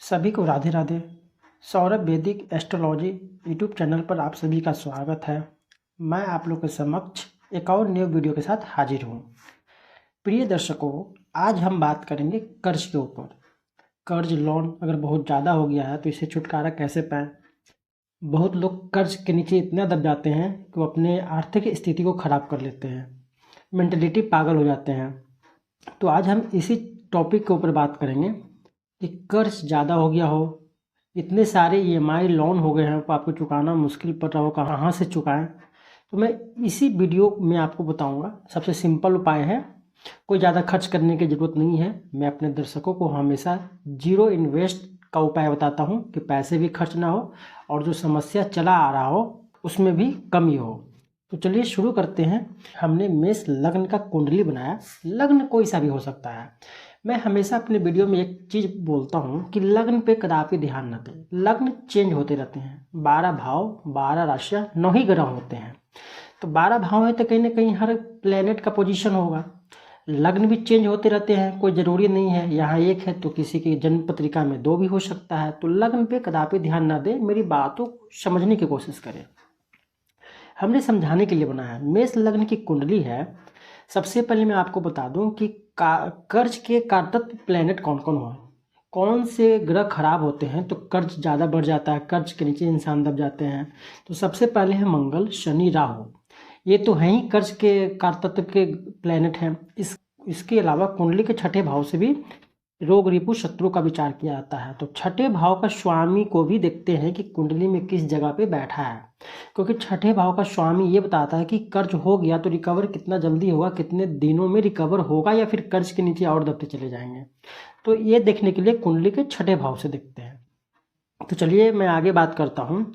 सभी को राधे राधे। सौरभ वैदिक एस्ट्रोलॉजी यूट्यूब चैनल पर आप सभी का स्वागत है। मैं आप लोग के समक्ष एक और न्यू वीडियो के साथ हाजिर हूँ। प्रिय दर्शकों, आज हम बात करेंगे कर्ज के ऊपर। कर्ज लोन अगर बहुत ज़्यादा हो गया है तो इससे छुटकारा कैसे पाएँ। बहुत लोग कर्ज के नीचे इतना दब जाते हैं कि वो अपने आर्थिक स्थिति को ख़राब कर लेते हैं, मेंटलिटी पागल हो जाते हैं। तो आज हम इसी टॉपिक के ऊपर बात करेंगे कि कर्ज ज़्यादा हो गया हो, इतने सारे EMI लोन हो गए हैं, तो आपको चुकाना मुश्किल पड़ रहा हो, कहाँ से चुकाएं। तो मैं इसी वीडियो में आपको बताऊंगा। सबसे सिंपल उपाय है, कोई ज़्यादा खर्च करने की ज़रूरत नहीं है। मैं अपने दर्शकों को हमेशा जीरो इन्वेस्ट का उपाय बताता हूं कि पैसे भी खर्च ना हो और जो समस्या चला आ रहा हो उसमें भी कमी हो। तो चलिए शुरू करते हैं। हमने मेष लग्न का कुंडली बनाया। लग्न कोई सा भी हो सकता है। मैं हमेशा अपने वीडियो में एक चीज़ बोलता हूँ कि लग्न पे कदापि ध्यान न दें। लग्न चेंज होते रहते हैं। 12 भाव, 12 राशियाँ, 9 ही ग्रह होते हैं। तो 12 भाव है तो कहीं ना कहीं हर प्लेनेट का पोजीशन होगा। लग्न भी चेंज होते रहते हैं, कोई ज़रूरी नहीं है यहाँ एक है तो किसी की जन्म पत्रिका में 2 भी हो सकता है। तो लग्न पे कदापि ध्यान ना दें, मेरी बातों को समझने की कोशिश करें। हमने समझाने के लिए बनाया। मेष लग्न की कुंडली है। सबसे पहले मैं आपको बता दूं कि कर्ज के कारतत्व प्लेनेट कौन कौन हुआ, कौन से ग्रह खराब होते हैं तो कर्ज ज़्यादा बढ़ जाता है, कर्ज के नीचे इंसान दब जाते हैं। तो सबसे पहले है मंगल, शनि, राहु। ये तो हैं ही कर्ज के कारतत्व के प्लेनेट हैं। इसके अलावा कुंडली के छठे भाव से भी रोग, रिपु, शत्रु का विचार किया जाता है। तो छठे भाव का स्वामी को भी देखते हैं कि कुंडली में किस जगह पे बैठा है, क्योंकि छठे भाव का स्वामी ये बताता है कि कर्ज हो गया तो रिकवर कितना जल्दी होगा, कितने दिनों में रिकवर होगा, या फिर कर्ज के नीचे और दबते चले जाएंगे। तो ये देखने के लिए कुंडली के छठे भाव से देखते हैं। तो चलिए मैं आगे बात करता हूँ।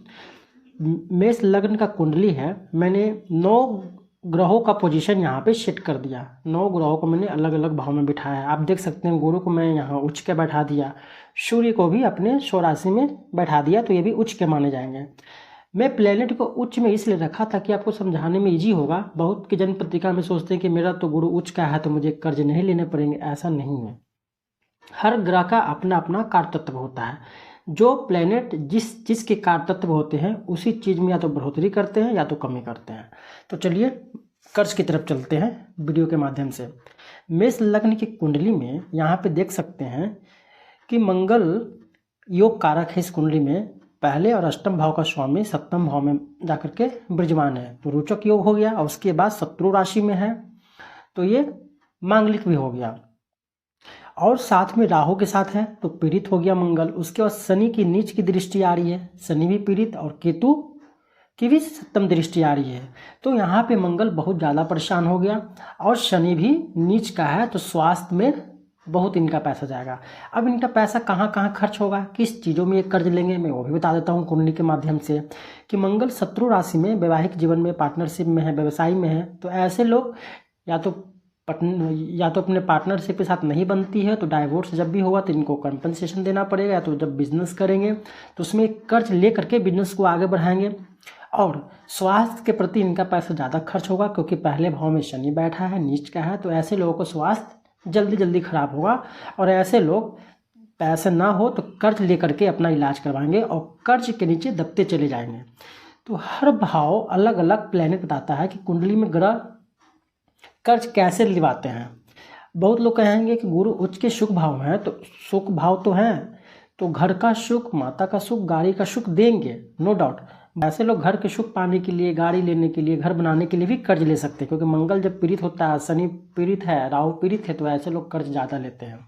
मेष लग्न का कुंडली है। मैंने 9 ग्रहों का पोजीशन यहाँ पे सेट कर दिया। 9 ग्रहों को मैंने अलग अलग भाव में बिठाया है। आप देख सकते हैं गुरु को मैं यहाँ उच्च के बैठा दिया, सूर्य को भी अपने स्वराशि में बैठा दिया, तो ये भी उच्च के माने जाएंगे। मैं प्लेनेट को उच्च में इसलिए रखा ताकि आपको समझाने में इजी होगा। बहुत की जन्म पत्रिका में सोचते हैं कि मेरा तो गुरु उच्च का है तो मुझे कर्ज नहीं लेने पड़ेंगे। ऐसा नहीं है। हर ग्रह का अपना अपना कारतत्व होता है। जो प्लेनेट जिस चीज़ के कारतत्व होते हैं उसी चीज़ में या तो बढ़ोतरी करते हैं या तो कमी करते हैं। तो चलिए कर्ज की तरफ चलते हैं वीडियो के माध्यम से। मेष लग्न की कुंडली में यहाँ पे देख सकते हैं कि मंगल योग कारक है। इस कुंडली में पहले और अष्टम भाव का स्वामी सप्तम भाव में जाकर के विराजमान है, तो रोचक योग हो गया। और उसके बाद शत्रु राशि में है तो ये मांगलिक भी हो गया। और साथ में राहु के साथ है तो पीड़ित हो गया मंगल। उसके बाद शनि की नीच की दृष्टि आ रही है, शनि भी पीड़ित, और केतु की भी सप्तम दृष्टि आ रही है। तो यहाँ पे मंगल बहुत ज़्यादा परेशान हो गया। और शनि भी नीच का है तो स्वास्थ्य में बहुत इनका पैसा जाएगा। अब इनका पैसा कहाँ कहाँ खर्च होगा, किस चीज़ों में ये कर्ज लेंगे, मैं वो भी बता देता हूँ कुंडली के माध्यम से। कि मंगल शत्रु राशि में, वैवाहिक जीवन में, पार्टनरशिप में है, व्यवसाय में है, तो ऐसे लोग या तो अपने पार्टनरशिप के साथ नहीं बनती है तो डाइवोर्स जब भी होगा तो इनको कंपनसेशन देना पड़ेगा। या तो जब बिजनेस करेंगे तो उसमें कर्ज ले करके बिजनेस को आगे बढ़ाएंगे। और स्वास्थ्य के प्रति इनका पैसा ज़्यादा खर्च होगा, क्योंकि पहले भाव में शनि बैठा है, नीच का है, तो ऐसे लोगों को स्वास्थ्य जल्दी जल्दी खराब होगा। और ऐसे लोग पैसे ना हो तो कर्ज ले करके अपना इलाज करवाएंगे और कर्ज के नीचे दबते चले जाएंगे। तो हर भाव अलग अलग प्लेनेट बताता है कि कुंडली में ग्रह कर्ज कैसे दिलवाते हैं। बहुत लोग कहेंगे कि गुरु उच्च के सुख भाव हैं, तो सुख भाव तो हैं तो घर का सुख, माता का सुख, गाड़ी का सुख देंगे, नो डाउट। ऐसे लोग घर के सुख पाने के लिए, गाड़ी लेने के लिए, घर बनाने के लिए भी कर्ज ले सकते हैं, क्योंकि मंगल जब पीड़ित होता है, शनि पीड़ित है, राहु पीड़ित है, तो ऐसे लोग कर्ज ज़्यादा लेते हैं।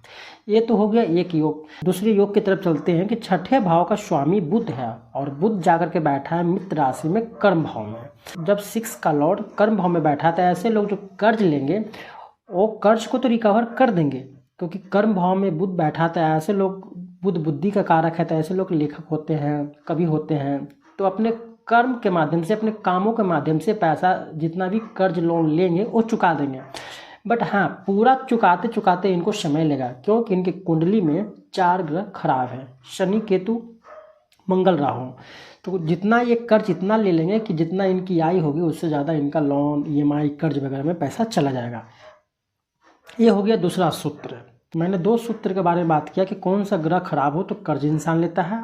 ये तो हो गया एक योग। दूसरे योग की तरफ चलते हैं कि छठे भाव का स्वामी बुध है और बुध जाकर के बैठा है मित्र राशि में, कर्म भाव में। जब 6 का लॉर्ड कर्म भाव में बैठा था, ऐसे लोग जो कर्ज लेंगे वो कर्ज को तो रिकवर कर देंगे, क्योंकि कर्म भाव में बुध बैठा था। ऐसे लोग, बुध बुद्धि का कारक है, तो ऐसे लोग लेखक होते हैं, कवि होते हैं, तो अपने कर्म के माध्यम से, अपने कामों के माध्यम से पैसा जितना भी कर्ज लोन लेंगे वो चुका देंगे। बट हाँ, पूरा चुकाते चुकाते इनको समय लगेगा, क्योंकि इनकी कुंडली में 4 ग्रह खराब है, शनि, केतु, मंगल, राहु। तो जितना ये कर्ज इतना ले लेंगे कि जितना इनकी आय होगी उससे ज़्यादा इनका लोन, EMI, कर्ज वगैरह में पैसा चला जाएगा। ये हो गया दूसरा सूत्र। मैंने 2 सूत्र के बारे में बात किया कि कौन सा ग्रह खराब हो तो कर्ज इंसान लेता है,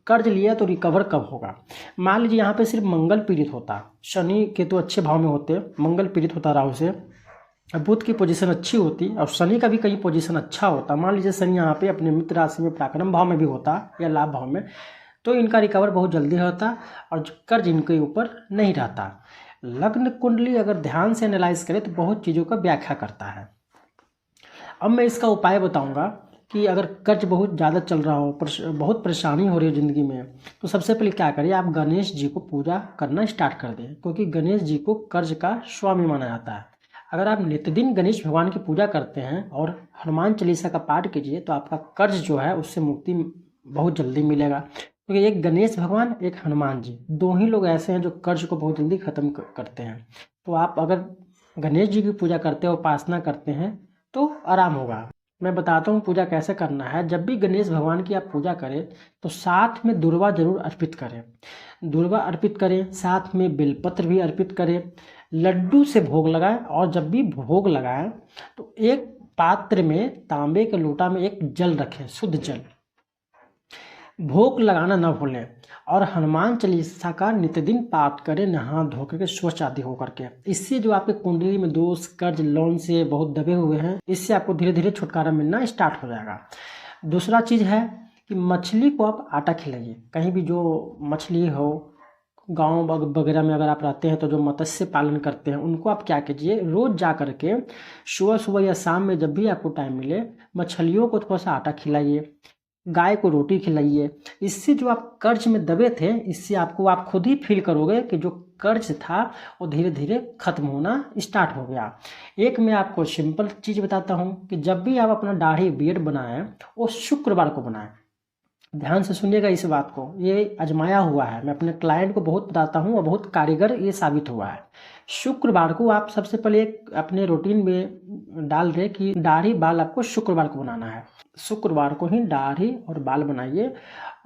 कर्ज लिया तो रिकवर कब होगा। मान लीजिए यहाँ पे सिर्फ मंगल पीड़ित होता, शनि के तो अच्छे भाव में होते, मंगल पीड़ित होता राहु से, बुध की पोजीशन अच्छी होती और शनि का भी कहीं पोजीशन अच्छा होता। मान लीजिए शनि यहाँ पे अपने मित्र राशि में पराक्रम भाव में भी होता या लाभ भाव में, तो इनका रिकवर बहुत जल्दी होता और कर्ज इनके ऊपर नहीं रहता। लग्न कुंडली अगर ध्यान से एनालाइज करें तो बहुत चीज़ों का व्याख्या करता है। अब मैं इसका उपाय बताऊंगा कि अगर कर्ज बहुत ज़्यादा चल रहा हो, बहुत परेशानी हो रही है ज़िंदगी में, तो सबसे पहले क्या करिए, आप गणेश जी को पूजा करना स्टार्ट कर दें, क्योंकि गणेश जी को कर्ज का स्वामी माना जाता है। अगर आप नित्य दिन गणेश भगवान की पूजा करते हैं और हनुमान चालीसा का पाठ कीजिए तो आपका कर्ज जो है उससे मुक्ति बहुत जल्दी मिलेगा, क्योंकि एक गणेश भगवान, एक हनुमान जी, 2 ही लोग ऐसे हैं जो कर्ज को बहुत जल्दी ख़त्म करते हैं। तो आप अगर गणेश जी की पूजा करते हैं, उपासना करते हैं तो आराम होगा। मैं बताता हूँ पूजा कैसे करना है। जब भी गणेश भगवान की आप पूजा करें तो साथ में दुर्वा जरूर अर्पित करें, दुर्वा अर्पित करें, साथ में बेलपत्र भी अर्पित करें, लड्डू से भोग लगाएं और जब भी भोग लगाएं तो एक पात्र में, तांबे के लोटा में एक जल रखें, शुद्ध जल। भोग लगाना न भूलें और हनुमान चालीसा का नित्य दिन पाठ करें, नहा धो करके स्वच्छ आदि होकर के। इससे जो आपके कुंडली में दोष, कर्ज, लोन से बहुत दबे हुए हैं, इससे आपको धीरे धीरे छुटकारा मिलना स्टार्ट हो जाएगा। दूसरा चीज़ है कि मछली को आप आटा खिलाइए। कहीं भी जो मछली हो, गांव वगैरह में अगर आप रहते हैं तो जो मत्स्य पालन करते हैं उनको आप क्या कीजिए, रोज़ जा करके सुबह सुबह या शाम में जब भी आपको टाइम मिले मछलियों को थोड़ा सा आटा खिलाइए, गाय को रोटी खिलाइए। इससे जो आप कर्ज में दबे थे, इससे आपको, आप खुद ही फील करोगे कि जो कर्ज था वो धीरे धीरे खत्म होना स्टार्ट हो गया। एक मैं आपको सिंपल चीज़ बताता हूँ कि जब भी आप अपना दाढ़ी बियर्ड बनाएं वो शुक्रवार को बनाएं। ध्यान से सुनिएगा इस बात को, ये आजमाया हुआ है, मैं अपने क्लाइंट को बहुत बताता हूँ और बहुत कारगर ये साबित हुआ है। शुक्रवार को आप सबसे पहले एक अपने रूटीन में डाल रहे कि दाढ़ी बाल आपको शुक्रवार को बनाना है। शुक्रवार को ही दाढ़ी और बाल बनाइए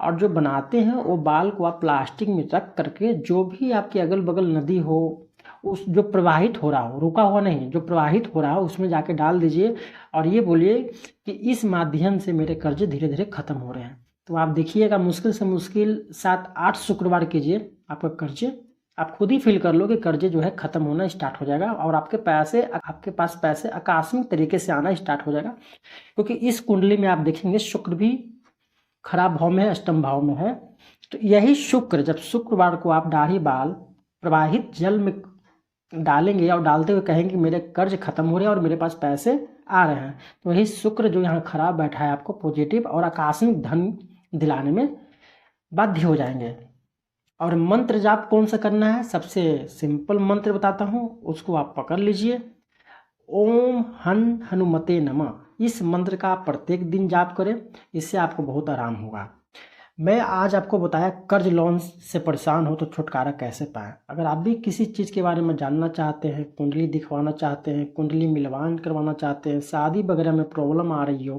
और जो बनाते हैं वो बाल को आप प्लास्टिक में रख करके, जो भी आपके अगल बगल नदी हो, उस जो प्रवाहित हो रहा हो, रुका हुआ नहीं, जो प्रवाहित हो रहा हो उसमें जाके डाल दीजिए और ये बोलिए कि इस माध्यम से मेरे कर्ज धीरे धीरे खत्म हो रहे हैं। तो आप देखिएगा, मुश्किल से मुश्किल 7-8 शुक्रवार कीजिए, आपका कर्जे, आप खुद ही फील कर लो कि कर्जे जो है खत्म होना स्टार्ट हो जाएगा और आपके पास पैसे आकस्मिक तरीके से आना स्टार्ट हो जाएगा। क्योंकि इस कुंडली में आप देखेंगे शुक्र भी खराब भाव में है, अष्टम भाव में है। तो यही शुक्र, जब शुक्रवार को आप दाढ़ी बाल प्रवाहित जल में डालेंगे और डालते हुए कहेंगे मेरे कर्ज खत्म हो रहे हैं और मेरे पास पैसे आ रहे हैं, तो वही शुक्र जो यहाँ खराब बैठा है आपको पॉजिटिव और आकस्मिक धन दिलाने में बाध्य हो जाएंगे। और मंत्र जाप कौन सा करना है, सबसे सिंपल मंत्र बताता हूँ, उसको आप पकड़ लीजिए। ओम हनुमते नमः। इस मंत्र का आप प्रत्येक दिन जाप करें, इससे आपको बहुत आराम होगा। मैं आज आपको बताया कर्ज लोन से परेशान हो तो छुटकारा कैसे पाएं। अगर आप भी किसी चीज़ के बारे में जानना चाहते हैं, कुंडली दिखवाना चाहते हैं, कुंडली मिलवान करवाना चाहते हैं, शादी वगैरह में प्रॉब्लम आ रही हो,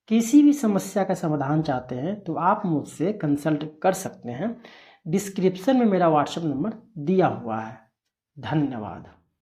किसी भी समस्या का समाधान चाहते हैं तो आप मुझसे कंसल्ट कर सकते हैं। डिस्क्रिप्शन में मेरा व्हाट्सएप नंबर दिया हुआ है। धन्यवाद।